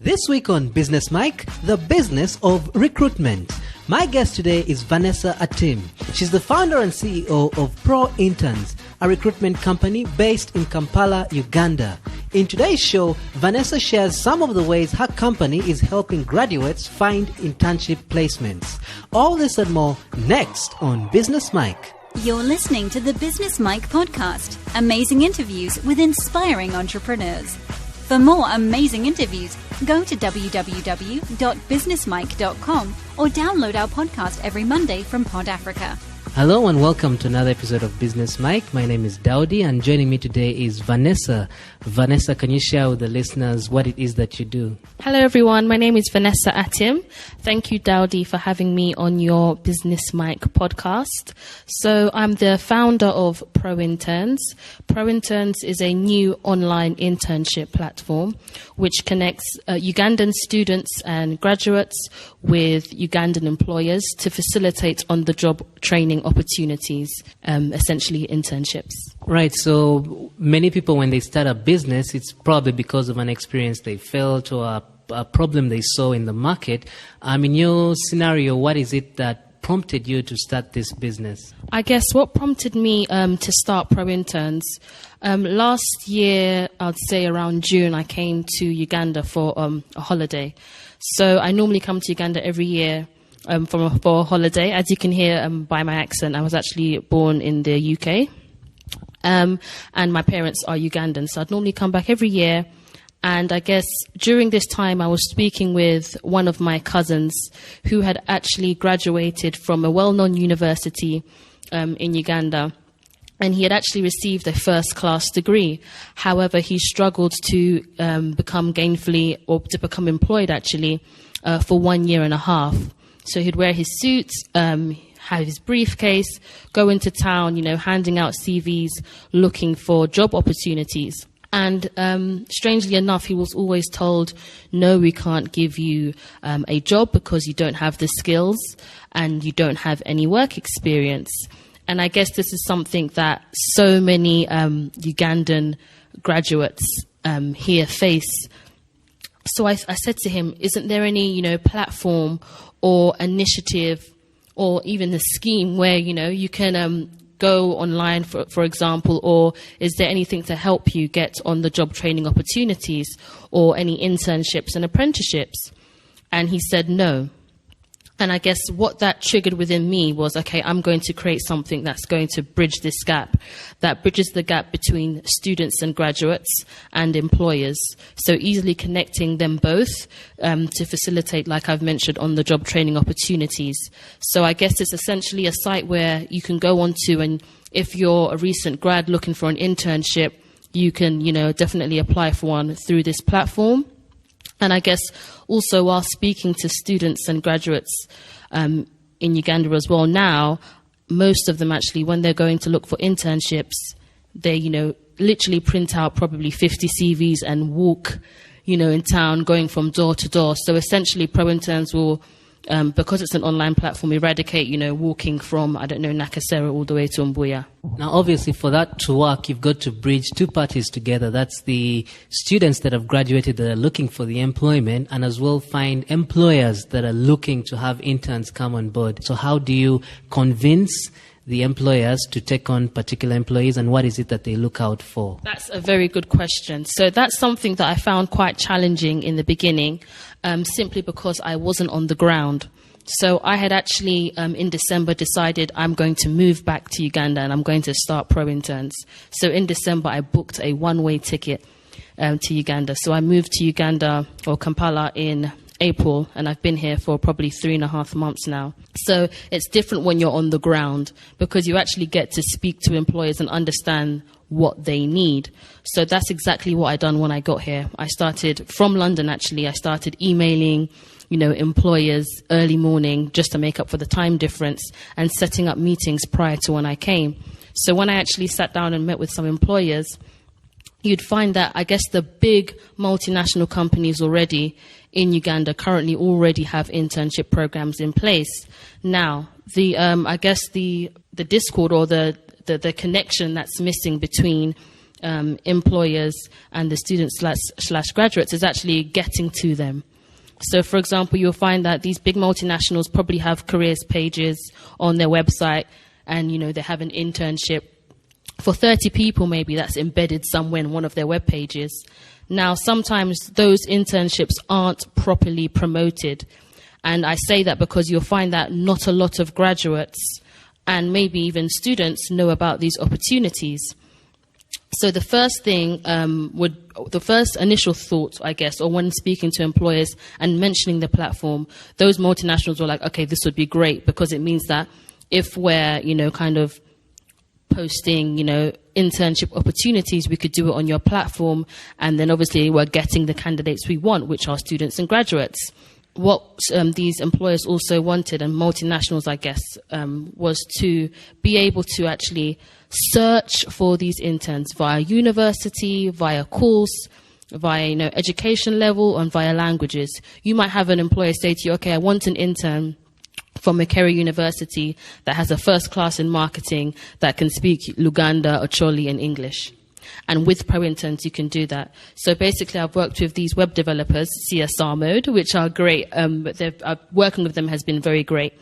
This week on Business Mike, the business of recruitment. My guest today is Vanessa Atim. She's the founder and CEO of ProInterns, a recruitment company based in Kampala, Uganda. In today's show, Vanessa shares some of the ways her company is helping graduates find internship placements. All this and more next on Business Mike. You're listening to the Business Mike podcast. Amazing interviews with inspiring entrepreneurs. For more amazing interviews, go to www.businessmike.com or download our podcast every Monday from Pod Africa. Hello and welcome to another episode of Business Mike. My name is Daudi and joining me today is Vanessa. Vanessa, can you share with the listeners what it is that you do? Hello everyone, my name is Vanessa Atim. Thank you Daudi for having me on your Business Mike podcast. So I'm the founder of ProInterns. ProInterns is a new online internship platform which connects Ugandan students and graduates with Ugandan employers to facilitate on-the-job training opportunities, essentially internships. Right, so many people when they start a business, it's probably because of an experience they felt or a problem they saw in the market. In your scenario, what is it that prompted you to start this business? I guess what prompted me to start ProInterns, last year, I'd say around June, I came to Uganda for a holiday. So I normally come to Uganda every year for a holiday. As you can hear by my accent, I was actually born in the UK. And my parents are Ugandan, so I'd normally come back every year. And I guess during this time, I was speaking with one of my cousins who had actually graduated from a well-known university in Uganda. And he had actually received a first-class degree. However, he struggled to become gainfully or to become employed, actually, for 1 year and a half. So he'd wear his suit, have his briefcase, go into town, handing out CVs, looking for job opportunities. And strangely enough, he was always told, no, we can't give you a job because you don't have the skills and you don't have any work experience. And I guess this is something that so many Ugandan graduates here face. So I said to him, isn't there any, platform or initiative or even a scheme where, you can go online, for example, or is there anything to help you get on the job training opportunities or any internships and apprenticeships? And he said no. And I guess what that triggered within me was, okay, I'm going to create something that's going to bridge this gap, that bridges the gap between students and graduates and employers. So easily connecting them both to facilitate, like I've mentioned, on the job training opportunities. So I guess it's essentially a site where you can go onto, and if you're a recent grad looking for an internship, you can, definitely apply for one through this platform. And I guess also while speaking to students and graduates in Uganda as well now, most of them actually, when they're going to look for internships, they, literally print out probably 50 CVs and walk, in town going from door to door. So essentially ProInterns will, because it's an online platform, eradicate, walking from, Nakasero all the way to Mbuya. Now, obviously, for that to work, you've got to bridge two parties together. That's the students that have graduated that are looking for the employment, and as well find employers that are looking to have interns come on board. So how do you convince the employers to take on particular employees, and what is it that they look out for? That's a very good question. So that's something that I found quite challenging in the beginning, simply because I wasn't on the ground. So I had actually, in December, decided I'm going to move back to Uganda and I'm going to start ProInterns. So in December, I booked a one-way ticket to Uganda. So I moved to Uganda, or Kampala, in April, and I've been here for probably 3.5 months now. So it's different when you're on the ground because you actually get to speak to employers and understand what they need. So that's exactly what I done when I got here. I started from London, actually. I started emailing, employers early morning just to make up for the time difference and setting up meetings prior to when I came. So when I actually sat down and met with some employers, you'd find that I guess the big multinational companies already in Uganda currently already have internship programs in place. Now, I guess the discord or the connection that's missing between employers and the students slash graduates is actually getting to them. So, for example, you'll find that these big multinationals probably have careers pages on their website, and, they have an internship for 30 people maybe that's embedded somewhere in one of their web pages. Now, sometimes those internships aren't properly promoted. And I say that because you'll find that not a lot of graduates and maybe even students know about these opportunities. So the first thing the first initial thought, I guess, or when speaking to employers and mentioning the platform, those multinationals were like, okay, this would be great, because it means that if we're, kind of posting, internship opportunities, we could do it on your platform. And then obviously we're getting the candidates we want, which are students and graduates. What these employers also wanted, and multinationals, I guess, was to be able to actually search for these interns via university, via course, via education level, and via languages. You might have an employer say to you, okay, I want an intern from Makerere University that has a first class in marketing that can speak Luganda, Ocholi, and English. And with ProInterns, you can do that. So basically, I've worked with these web developers, CSR mode, which are great. Working with them has been very great.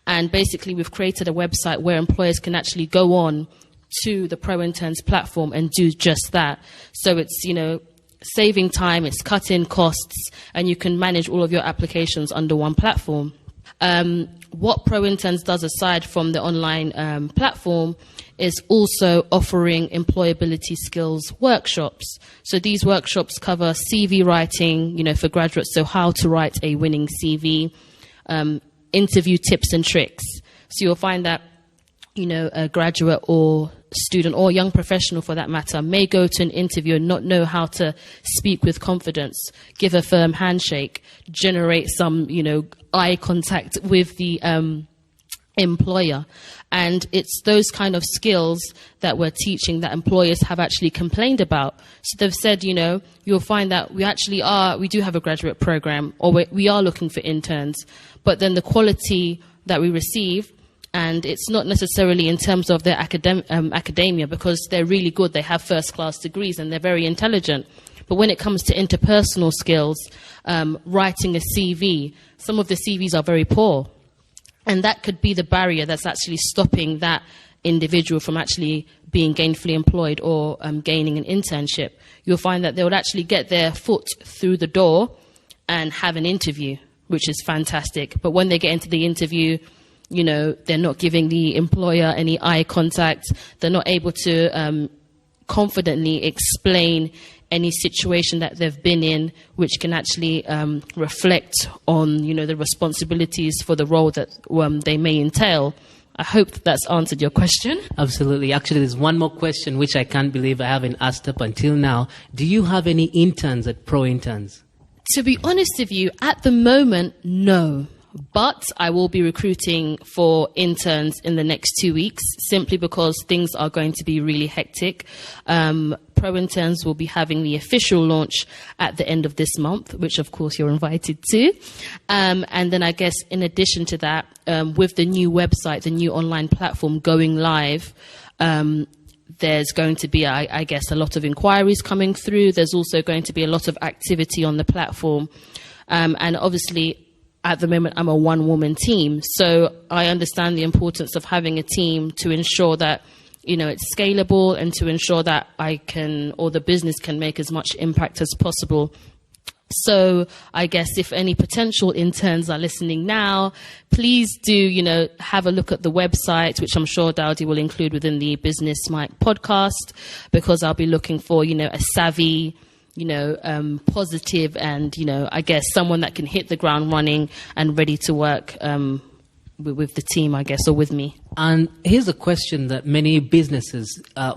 And basically, we've created a website where employers can actually go on to the ProInterns platform and do just that. So it's, saving time, it's cutting costs, and you can manage all of your applications under one platform. What ProInterns does aside from the online platform is also offering employability skills workshops. So these workshops cover CV writing, for graduates, so how to write a winning CV, interview tips and tricks. So you'll find that, a graduate or student or young professional for that matter may go to an interview and not know how to speak with confidence, give a firm handshake, generate some, eye contact with the employer. And it's those kind of skills that we're teaching that employers have actually complained about. So they've said, you'll find that we do have a graduate program, or we are looking for interns, but then the quality that we receive, and it's not necessarily in terms of their academia, because they're really good, they have first-class degrees, and they're very intelligent. But when it comes to interpersonal skills, writing a CV, some of the CVs are very poor. And that could be the barrier that's actually stopping that individual from actually being gainfully employed or gaining an internship. You'll find that they would actually get their foot through the door and have an interview, which is fantastic. But when they get into the interview, they're not giving the employer any eye contact. They're not able to confidently explain any situation that they've been in, which can actually reflect on, the responsibilities for the role that they may entail. I hope that's answered your question. Absolutely. Actually, there's one more question which I can't believe I haven't asked up until now. Do you have any interns at ProInterns? To be honest with you, at the moment, no. But I will be recruiting for interns in the next 2 weeks, simply because things are going to be really hectic. ProInterns will be having the official launch at the end of this month, which of course you're invited to. And then I guess in addition to that, with the new website, the new online platform going live, there's going to be, I guess, a lot of inquiries coming through. There's also going to be a lot of activity on the platform. And obviously, at the moment, I'm a one-woman team. So I understand the importance of having a team to ensure that, it's scalable, and to ensure that I can, or the business can, make as much impact as possible. So I guess if any potential interns are listening now, please do, have a look at the website, which I'm sure Dowdy will include within the Business Mike podcast, because I'll be looking for, a savvy, positive, and, I guess someone that can hit the ground running and ready to work with the team, I guess, or with me. And here's a question that many businesses, a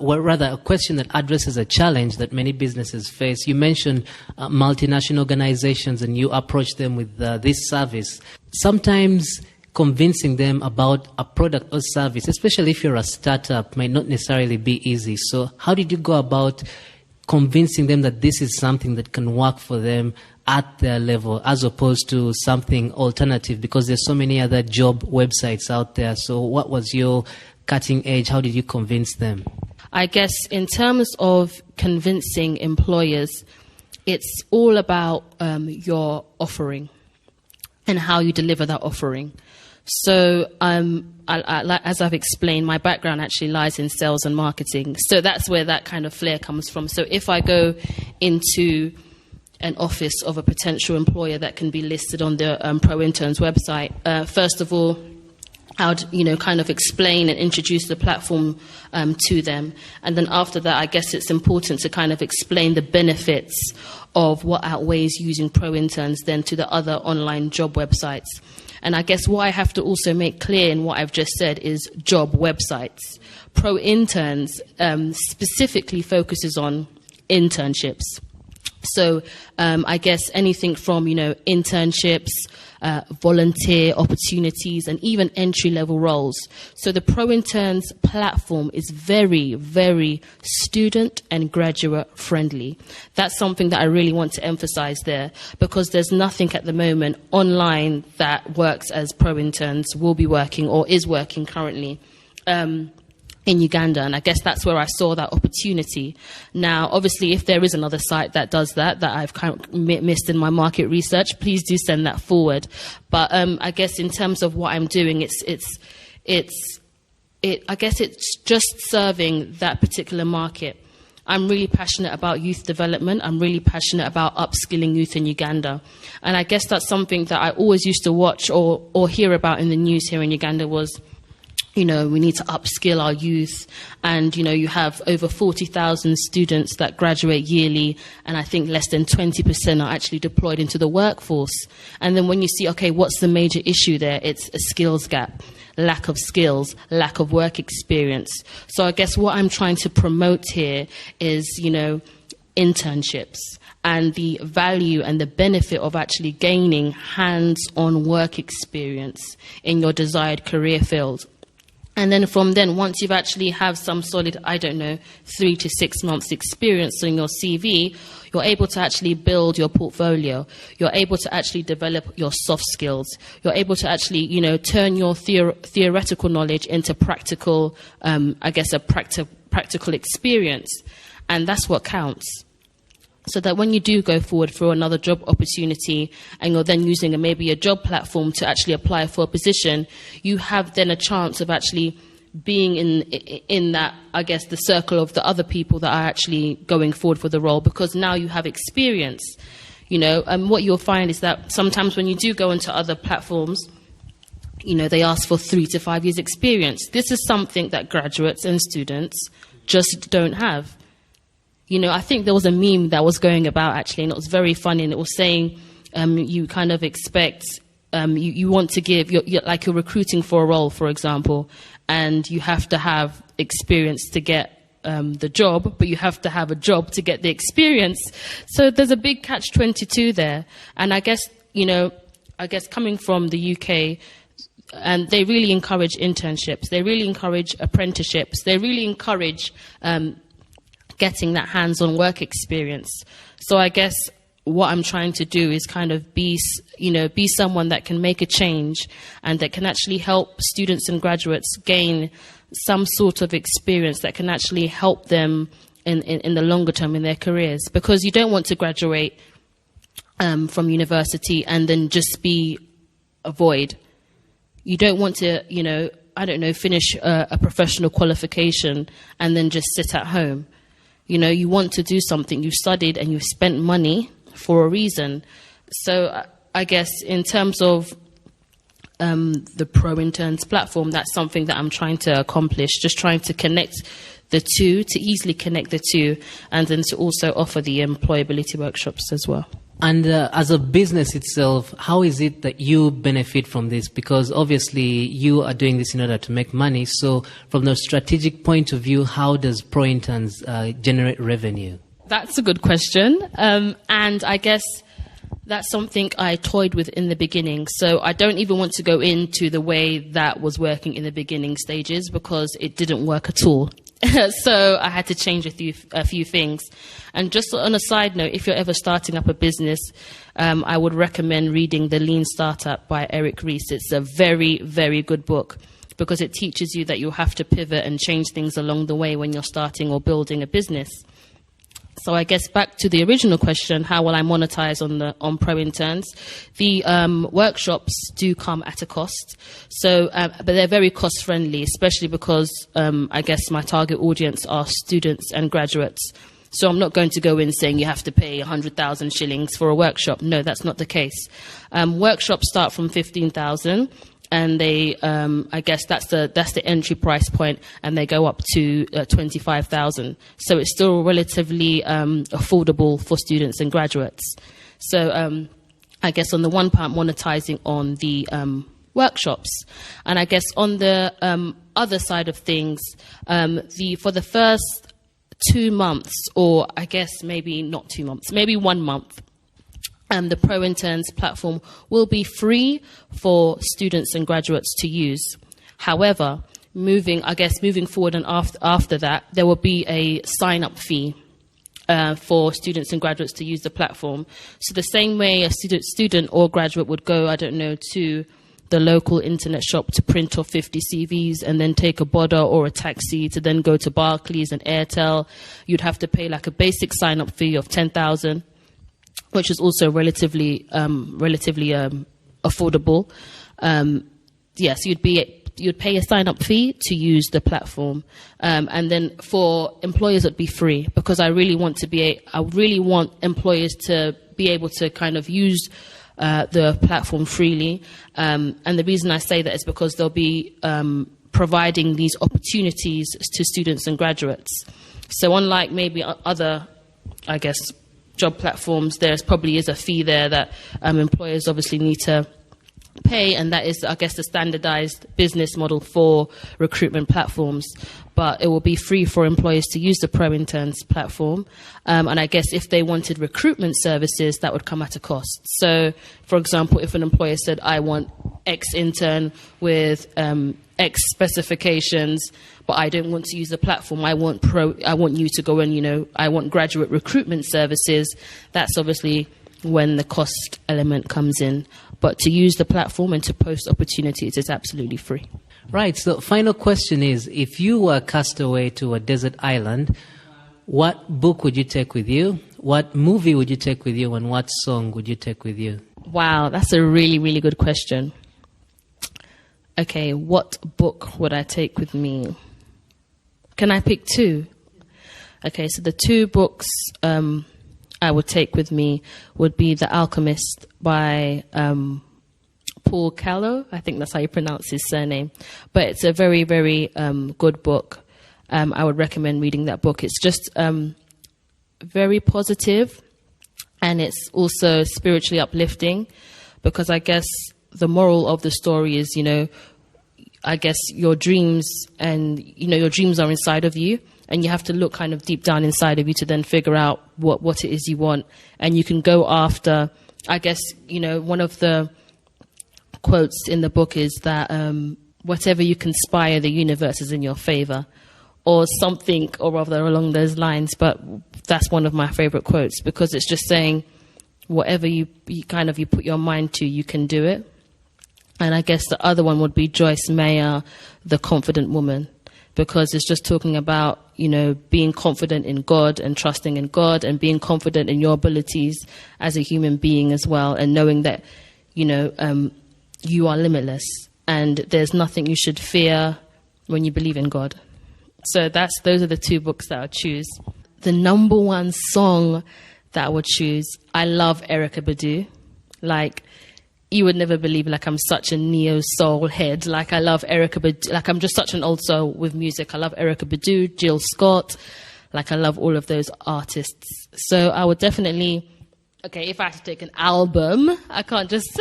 question that addresses a challenge that many businesses face. You mentioned multinational organizations, and you approach them with this service. Sometimes convincing them about a product or service, especially if you're a startup, might not necessarily be easy. So how did you go about convincing them that this is something that can work for them at their level, as opposed to something alternative? Because there's so many other job websites out there. So what was your cutting edge? How did you convince them? I guess in terms of convincing employers, it's all about your offering and how you deliver that offering. So as I've explained, my background actually lies in sales and marketing. So that's where that kind of flair comes from. So if I go into an office of a potential employer that can be listed on the ProInterns website, first of all, I would, kind of explain and introduce the platform to them. And then after that, I guess it's important to kind of explain the benefits of what outweighs using ProInterns then to the other online job websites. And I guess what I have to also make clear in what I've just said is job websites. ProInterns specifically focuses on internships. So I guess anything from, internships, volunteer opportunities, and even entry-level roles. So the ProInterns platform is very, very student and graduate friendly. That's something that I really want to emphasize there, because there's nothing at the moment online that works as ProInterns will be working or is working currently. In Uganda, and I guess that's where I saw that opportunity. Now, obviously, if there is another site that does that I've kind of missed in my market research, please do send that forward. But I guess in terms of what I'm doing, I guess it's just serving that particular market. I'm really passionate about youth development. I'm really passionate about upskilling youth in Uganda. And I guess that's something that I always used to watch or hear about in the news here in Uganda was, we need to upskill our youth. And, you have over 40,000 students that graduate yearly, and I think less than 20% are actually deployed into the workforce. And then when you see, okay, what's the major issue there? It's a skills gap, lack of skills, lack of work experience. So I guess what I'm trying to promote here is, internships and the value and the benefit of actually gaining hands-on work experience in your desired career field. And then from then, once you've actually have some solid, 3 to 6 months experience on your CV, you're able to actually build your portfolio. You're able to actually develop your soft skills. You're able to actually, turn your theoretical knowledge into practical, practical experience. And that's what counts. So that when you do go forward for another job opportunity and you're then using maybe a job platform to actually apply for a position, you have then a chance of actually being in that, I guess, the circle of the other people that are actually going forward for the role, because now you have experience. And what you'll find is that sometimes when you do go into other platforms, they ask for 3 to 5 years experience. This is something that graduates and students just don't have. I think there was a meme that was going about actually, and it was very funny, and it was saying you kind of expect, you want to give, you're recruiting for a role, for example, and you have to have experience to get the job, but you have to have a job to get the experience. So there's a big catch-22 there. And I guess coming from the UK, and they really encourage internships, they really encourage apprenticeships, they really encourage getting that hands-on work experience. So I guess what I'm trying to do is kind of be someone that can make a change and that can actually help students and graduates gain some sort of experience that can actually help them in the longer term in their careers. Because you don't want to graduate from university and then just be a void. You don't want to, finish a professional qualification and then just sit at home. You want to do something. You've studied and you've spent money for a reason. So I guess in terms of the ProInterns platform, that's something that I'm trying to accomplish, just trying to connect the two, to easily connect the two, and then to also offer the employability workshops as well. And as a business itself, how is it that you benefit from this? Because obviously you are doing this in order to make money. So from the strategic point of view, how does ProInterns generate revenue? That's a good question. And I guess that's something I toyed with in the beginning. So I don't even want to go into the way that was working in the beginning stages, because it didn't work at all. So I had to change a few things. And just on a side note, if you're ever starting up a business, I would recommend reading The Lean Startup by Eric Ries. It's a very, very good book, because it teaches you that you have to pivot and change things along the way when you're starting or building a business. So I guess back to the original question, how will I monetize on ProInterns? The workshops do come at a cost, so but they're very cost friendly, especially because I guess my target audience are students and graduates. So I'm not going to go in saying you have to pay 100,000 shillings for a workshop. No, that's not the case. Workshops start from 15,000. And they, I guess that's the entry price point, and they go up to 25,000. So it's still relatively affordable for students and graduates. So I guess on the one part, monetizing on the workshops, and I guess on the other side of things, for the first 2 months, or I guess maybe not 2 months, maybe 1 month. The ProInterns platform will be free for students and graduates to use. However, moving forward and after that, there will be a sign-up fee for students and graduates to use the platform. So the same way a student or graduate would go, I don't know, to the local internet shop to print off 50 CVs and then take a Boda or a taxi to then go to Barclays and Airtel, you'd have to pay like a basic sign-up fee of 10,000. Which is also relatively affordable. So you'd pay a sign-up fee to use the platform, and then for employers it'd be free, because I really want employers to be able to kind of use the platform freely. And the reason I say that is because they'll be providing these opportunities to students and graduates. So unlike maybe other, I guess, job platforms, there probably is a fee there that employers obviously need to pay, and that is, I guess, the standardized business model for recruitment platforms. But it will be free for employers to use the ProInterns platform. And I guess if they wanted recruitment services, that would come at a cost. So, for example, if an employer said, I want X intern with X specifications, but I don't want to use the platform, I want you to go and, I want graduate recruitment services, that's obviously when the cost element comes in. But to use the platform and to post opportunities is absolutely free. Right. So final question is, if you were cast away to a desert island, what book would you take with you? What movie would you take with you? And what song would you take with you? Wow, that's a really, really good question. Okay, what book would I take with me? Can I pick two? Okay, so the two books I would take with me would be The Alchemist by Paul Coelho. I think that's how you pronounce his surname. But it's a very, very good book. I would recommend reading that book. It's just very positive, and it's also spiritually uplifting, because I guess the moral of the story is, I guess your dreams your dreams are inside of you, and you have to look kind of deep down inside of you to then figure out what it is you want. And you can go after, I guess, one of the quotes in the book is that whatever you conspire, the universe is in your favor, or something or other along those lines. But that's one of my favorite quotes, because it's just saying whatever you put your mind to, you can do it. And I guess the other one would be Joyce Meyer, The Confident Woman, because it's just talking about, being confident in God and trusting in God, and being confident in your abilities as a human being as well, and knowing that, you are limitless and there's nothing you should fear when you believe in God. So those are the two books that I would choose. The number one song that I would choose, I love Erykah Badu. Like, you would never believe, I'm such a neo-soul head. I love Erykah Badu. I'm just such an old soul with music. I love Erykah Badu, Jill Scott. I love all of those artists. So I would definitely... Okay, if I had to take an album, I can't just...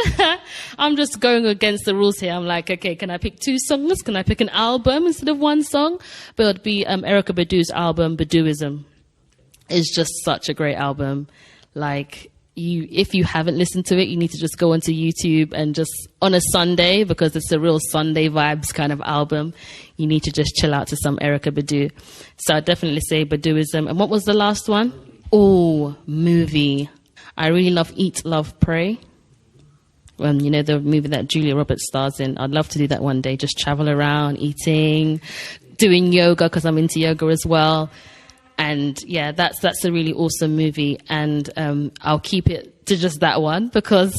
I'm just going against the rules here. I'm like, okay, can I pick two songs? Can I pick an album instead of one song? But it would be Erykah Badu's album, Baduism. It's just such a great album. If you haven't listened to it, you need to just go onto YouTube and just on a Sunday, because it's a real Sunday vibes kind of album, you need to just chill out to some Erykah Badu. So I'd definitely say Baduism. And what was the last one? Oh, movie. I really love Eat, Love, Pray, the movie that Julia Roberts stars in. I'd love to do that one day. Just travel around, eating, doing yoga, because I'm into yoga as well. And yeah, that's a really awesome movie. And I'll keep it to just that one, because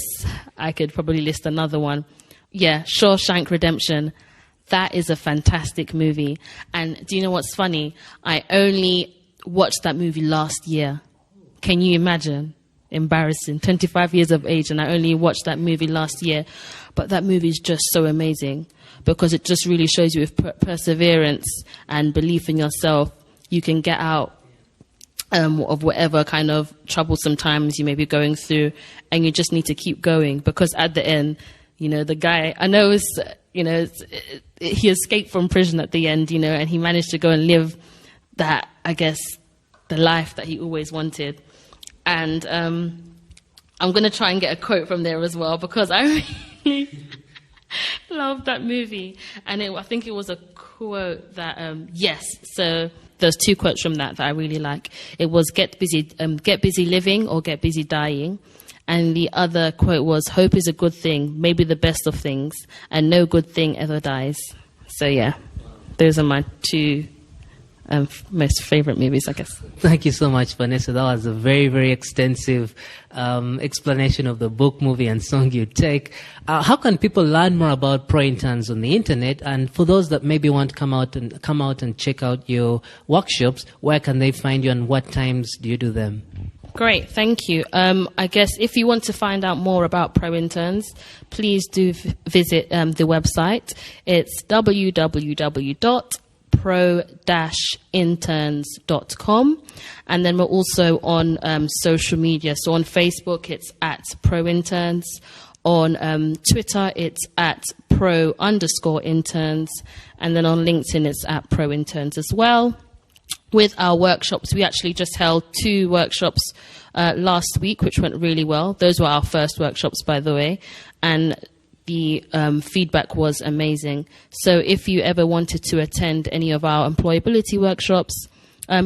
I could probably list another one. Yeah, Shawshank Redemption. That is a fantastic movie. And do you know what's funny? I only watched that movie last year. Can you imagine? Embarrassing. 25 years of age, and I only watched that movie last year. But that movie is just so amazing, because it just really shows you with perseverance and belief in yourself, you can get out of whatever kind of troublesome times you may be going through, and you just need to keep going. Because at the end, the guy, I know he escaped from prison at the end, and he managed to go and live that, I guess, the life that he always wanted. And I'm going to try and get a quote from there as well, because I really love that movie. And I think it was a quote that, so there's two quotes from that I really like. It was get busy living or get busy dying. And the other quote was, hope is a good thing, maybe the best of things, and no good thing ever dies. So yeah, those are my two most favorite movies, I guess. Thank you so much, Vanessa. That was a very, very extensive explanation of the book, movie, and song you take. How can people learn more about ProInterns on the internet? And for those that maybe want to come out and check out your workshops, where can they find you, and what times do you do them? Great, thank you. I guess if you want to find out more about ProInterns, please do visit the website. It's www.pro-interns.com. And then we're also on social media. So on Facebook, it's at ProInterns. On Twitter, it's at pro_interns. And then on LinkedIn, it's at ProInterns as well. With our workshops, we actually just held 2 workshops last week, which went really well. Those were our first workshops, by the way, and the feedback was amazing. So if you ever wanted to attend any of our employability workshops,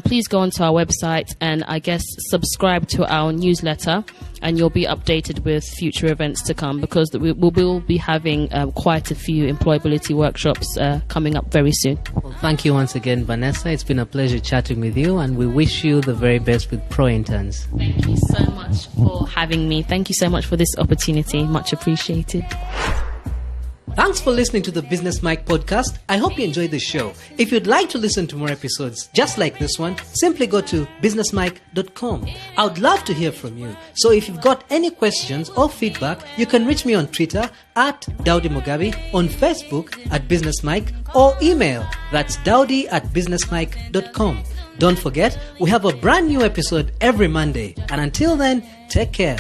please go onto our website and, I guess, subscribe to our newsletter, and you'll be updated with future events to come, because we will be having quite a few employability workshops coming up very soon. Well, thank you once again, Vanessa. It's been a pleasure chatting with you, and we wish you the very best with ProInterns. Thank you so much for having me. Thank you so much for this opportunity. Much appreciated. Thanks for listening to the Business Mike podcast. I hope you enjoyed the show. If you'd like to listen to more episodes just like this one, simply go to businessmike.com. I would love to hear from you. So if you've got any questions or feedback, you can reach me on Twitter at Daudi Mugabe, on Facebook at Business Mike, or email. That's daudi@businessmike.com. Don't forget, we have a brand new episode every Monday. And until then, take care.